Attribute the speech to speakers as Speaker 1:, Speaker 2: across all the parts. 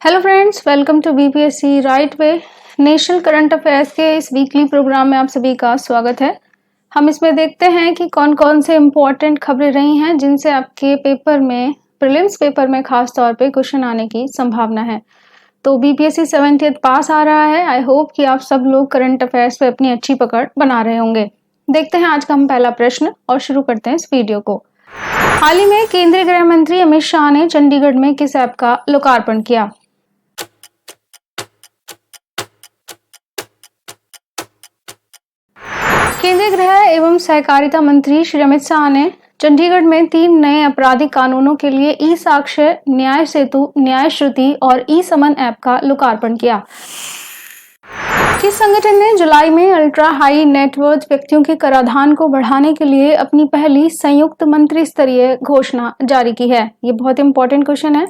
Speaker 1: Hello friends, welcome to BPSC right way. National current affairs के इस weekly programme में आप सभी का स्वागत है। हम इसमें देखते हैं कि कौन कौन से इम्पोर्टेंट खबरें रही हैं जिनसे आपके पेपर में, प्रीलिम्स पेपर में खास तौर पे क्वेश्चन आने की संभावना है। तो बीपीएससी 70th पास आ रहा है। आई होप कि आप सब लोग करंट अफेयर्स पे अपनी अच्छी पकड़ बना रहे होंगे। देखते हैं आज का हम पहला प्रश्न और शुरू करते हैं इस वीडियो को। हाल ही में केंद्रीय गृह मंत्री अमित शाह ने चंडीगढ़ में किस ऐप का लोकार्पण किया? केंद्रीय गृह एवं सहकारिता मंत्री श्री अमित शाह ने चंडीगढ़ में 3 नए आपराधिक कानूनों के लिए ई साक्ष्य, न्याय सेतु, न्याय श्रुति और ई समन ऐप का लोकार्पण किया। किस संगठन ने जुलाई में अल्ट्रा हाई नेटवर्थ व्यक्तियों के कराधान को बढ़ाने के लिए अपनी पहली संयुक्त मंत्री स्तरीय घोषणा जारी की है? ये बहुत इंपॉर्टेंट क्वेश्चन है।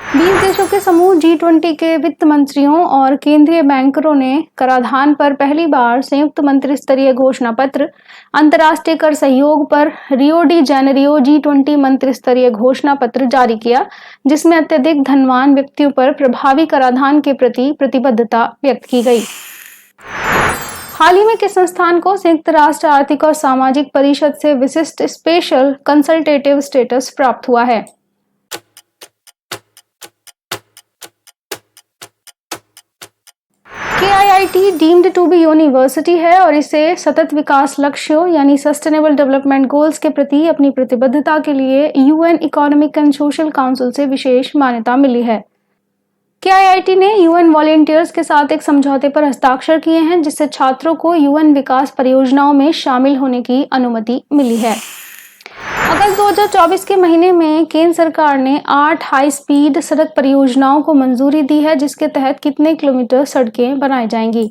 Speaker 1: 20 देशों के समूह G20 के वित्त मंत्रियों और केंद्रीय बैंकरों ने कराधान पर पहली बार संयुक्त मंत्री स्तरीय घोषणा पत्र, अंतर्राष्ट्रीय कर सहयोग पर रियो डी जेनेरियो G20 मंत्री स्तरीय घोषणा पत्र जारी किया, जिसमें अत्यधिक धनवान व्यक्तियों पर प्रभावी कराधान के प्रति प्रतिबद्धता व्यक्त की गई। हाल ही में किस संस्थान को संयुक्त राष्ट्र आर्थिक और सामाजिक परिषद से विशिष्ट स्पेशल कंसल्टेटिव स्टेटस प्राप्त हुआ है? KIIT deemed to be university है और इसे सतत विकास लक्ष्यों यानी सस्टेनेबल डेवलपमेंट गोल्स के प्रति अपनी प्रतिबद्धता के लिए UN economic and social council से विशेष मान्यता मिली है। KIIT ने UN वॉलंटियर्स के साथ एक समझौते पर हस्ताक्षर किए हैं, जिससे छात्रों को UN विकास परियोजनाओं में शामिल होने की अनुमति मिली है। अगस्त 2024 के महीने में केंद्र सरकार ने 8 हाई स्पीड सड़क परियोजनाओं को मंजूरी दी है, जिसके तहत कितने किलोमीटर सड़कें बनाई जाएंगी?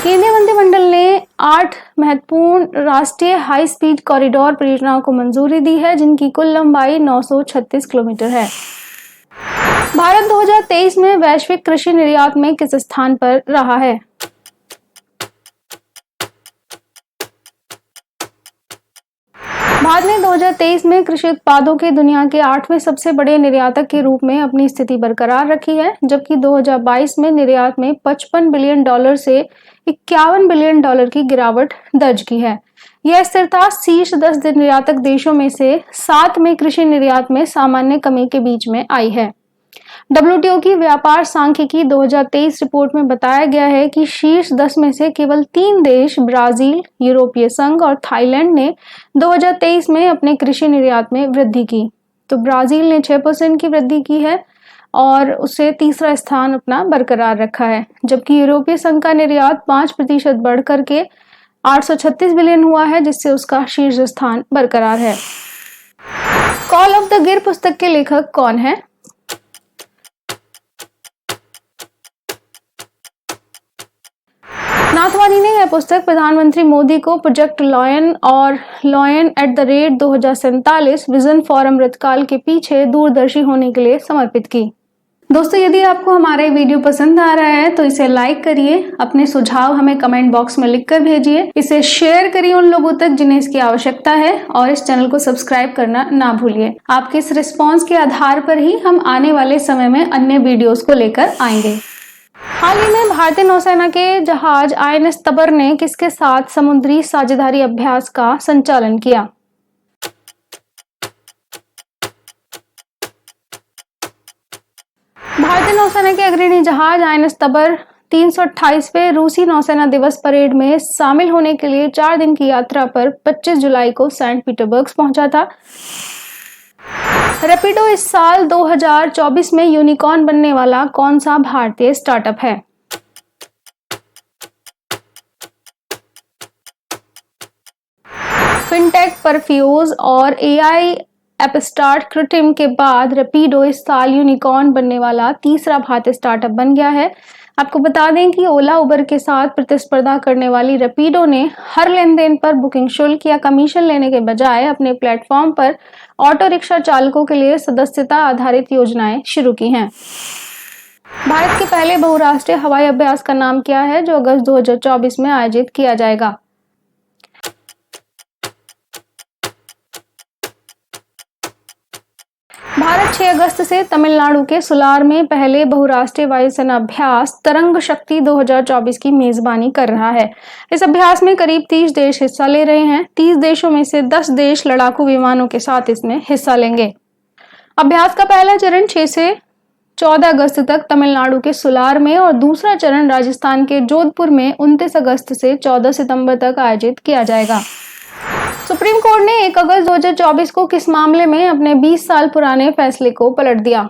Speaker 1: केंद्रीय मंत्रिमंडल ने 8 महत्वपूर्ण राष्ट्रीय हाई स्पीड कॉरिडोर परियोजनाओं को मंजूरी दी है, जिनकी कुल लंबाई 936 किलोमीटर है। भारत 2023 में वैश्विक कृषि निर्यात में किस स्थान पर रहा है? भारत ने 2023 में कृषि उत्पादों के दुनिया के 8वें सबसे बड़े निर्यातक के रूप में अपनी स्थिति बरकरार रखी है, जबकि 2022 में निर्यात में $55 बिलियन से $51 बिलियन की गिरावट दर्ज की है। यह स्थिरता शीर्ष 10 निर्यातक देशों में से 7 में कृषि निर्यात में सामान्य कमी के बीच में आई है। WTO की व्यापार सांख्यिकी 2023 रिपोर्ट में बताया गया है कि शीर्ष 10 में से केवल 3 देश ब्राजील, यूरोपीय संघ और थाईलैंड ने 2023 में अपने कृषि निर्यात में वृद्धि की। तो ब्राजील ने 6% की वृद्धि की है और उसे तीसरा स्थान अपना बरकरार रखा है, जबकि यूरोपीय संघ का निर्यात 5% बढ़ करके 836 बिलियन हुआ है, जिससे उसका शीर्ष स्थान बरकरार है। कॉल ऑफ द गिर पुस्तक के लेखक कौन है? नाथवानी ने यह पुस्तक प्रधानमंत्री मोदी को प्रोजेक्ट लॉयन और LOYON@2047 विजन फॉर अमृतकाल के पीछे दूरदर्शी होने के लिए समर्पित की। दोस्तों, यदि आपको हमारा वीडियो पसंद आ रहा है तो इसे लाइक करिए, अपने सुझाव हमें कमेंट बॉक्स में लिखकर भेजिए, इसे शेयर करिए उन लोगों तक जिन्हें इसकी आवश्यकता है और इस चैनल को सब्सक्राइब करना ना भूलिए। आपके इस रिस्पॉन्स के आधार पर ही हम आने वाले समय में अन्य वीडियोस को लेकर आएंगे। हाल ही में भारतीय नौसेना के जहाज INS तबर ने किसके साथ समुद्री साझेदारी अभ्यास का संचालन किया? भारतीय नौसेना के अग्रणी जहाज INS तबर 328वें रूसी नौसेना दिवस परेड में शामिल होने के लिए 4 दिन की यात्रा पर 25 जुलाई को सेंट पीटर्सबर्ग पहुंचा था। रैपिडो इस साल 2024 में यूनिकॉर्न बनने वाला कौन सा भारतीय स्टार्टअप है? फिनटेक परफ्यूज और AI एपस्टार्ट कृत्रिम के बाद रैपिडो इस साल यूनिकॉर्न बनने वाला तीसरा भारतीय स्टार्टअप बन गया है। आपको बता दें कि ओला उबर के साथ प्रतिस्पर्धा करने वाली रैपिडो ने हर लेनदेन पर बुकिंग शुल्क या कमीशन लेने के बजाय अपने प्लेटफॉर्म पर ऑटो रिक्शा चालकों के लिए सदस्यता आधारित योजनाएं शुरू की हैं। भारत के पहले बहुराष्ट्रीय हवाई अभ्यास का नाम क्या है, जो अगस्त 2024 में आयोजित किया जाएगा? भारत 6 अगस्त से तमिलनाडु के सुलार में पहले बहुराष्ट्रीय वायुसेना अभ्यास तरंग शक्ति 2024 की मेजबानी कर रहा है। इस अभ्यास में करीब 30 देश हिस्सा ले रहे हैं। 30 देशों में से 10 देश लड़ाकू विमानों के साथ इसमें हिस्सा लेंगे। अभ्यास का पहला चरण 6 से 14 अगस्त तक तमिलनाडु के सुलार में और दूसरा चरण राजस्थान के जोधपुर में 29 अगस्त से 14 सितंबर तक आयोजित किया जाएगा। सुप्रीम कोर्ट ने 1 अगस्त 2024 को किस मामले में अपने 20 साल पुराने फैसले को पलट दिया?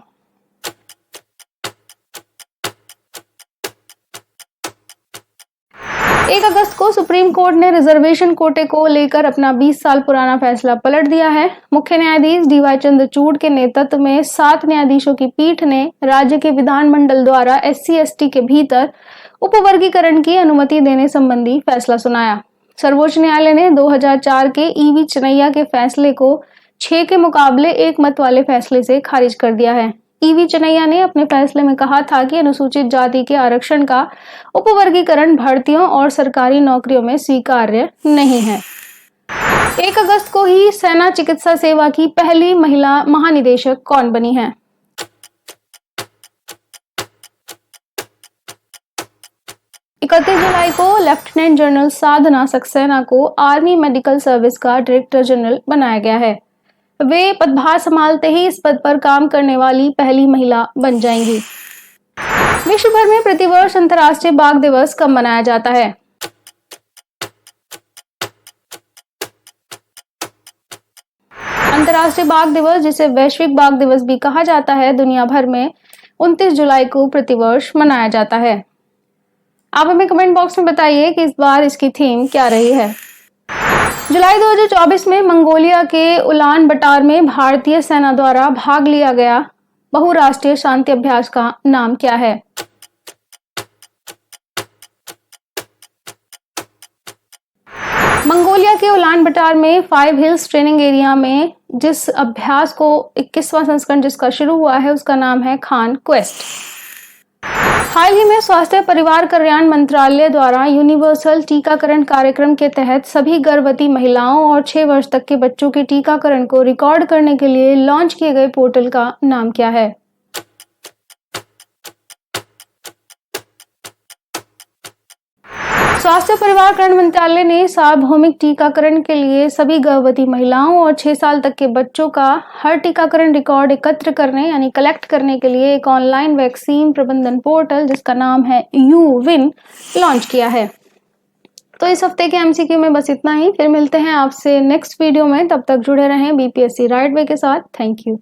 Speaker 1: एक अगस्त को सुप्रीम कोर्ट ने रिजर्वेशन कोटे को लेकर अपना 20 साल पुराना फैसला पलट दिया है। मुख्य न्यायाधीश डीवाई चंद्रचूड़ के नेतृत्व में 7 न्यायाधीशों की पीठ ने राज्य के विधानमंडल द्वारा SC/ST के भीतर उपवर्गीकरण की अनुमति देने संबंधी फैसला सुनाया। सर्वोच्च न्यायालय ने 2004 के EV चनैया के फैसले को 6 के मुकाबले 1 मत वाले फैसले से खारिज कर दिया है। EV चनैया ने अपने फैसले में कहा था कि अनुसूचित जाति के आरक्षण का उपवर्गीकरण भर्तियों और सरकारी नौकरियों में स्वीकार्य नहीं है। 1 अगस्त को ही सेना चिकित्सा सेवा की पहली महिला महानिदेशक कौन बनी है? जुलाई को लेफ्टिनेंट जनरल साधना सक्सेना को आर्मी मेडिकल सर्विस का डायरेक्टर जनरल बनाया गया है। वे पदभार संभालते ही इस पद पर काम करने वाली पहली महिला बन जाएंगी। विश्व भर में प्रतिवर्ष अंतर्राष्ट्रीय बाघ दिवस कब मनाया जाता है? अंतर्राष्ट्रीय बाघ दिवस, जिसे वैश्विक बाघ दिवस भी कहा जाता है, दुनिया भर में 29 जुलाई को प्रतिवर्ष मनाया जाता है। आप हमें कमेंट बॉक्स में बताइए कि इस बार इसकी थीम क्या रही है। जुलाई 2024 में मंगोलिया के उलान बटार में भारतीय सेना द्वारा भाग लिया गया बहुराष्ट्रीय शांति अभ्यास का नाम क्या है? मंगोलिया के उलान बटार में 5 हिल्स ट्रेनिंग एरिया में जिस अभ्यास को 21वां संस्करण जिसका शुरू हुआ है, उसका नाम है खान क्वेस्ट। हाल ही में स्वास्थ्य परिवार कल्याण मंत्रालय द्वारा यूनिवर्सल टीकाकरण कार्यक्रम के तहत सभी गर्भवती महिलाओं और 6 वर्ष तक के बच्चों के टीकाकरण को रिकॉर्ड करने के लिए लॉन्च किए गए पोर्टल का नाम क्या है? स्वास्थ्य परिवार कल्याण मंत्रालय ने सार्वभौमिक टीकाकरण के लिए सभी गर्भवती महिलाओं और 6 साल तक के बच्चों का हर टीकाकरण रिकॉर्ड एकत्र करने यानी कलेक्ट करने के लिए एक ऑनलाइन वैक्सीन प्रबंधन पोर्टल जिसका नाम है यूविन लॉन्च किया है। तो इस हफ्ते के MCQ में बस इतना ही। फिर मिलते हैं आपसे नेक्स्ट वीडियो में। तब तक जुड़े रहें BPSC राइट वे के साथ। Thank you.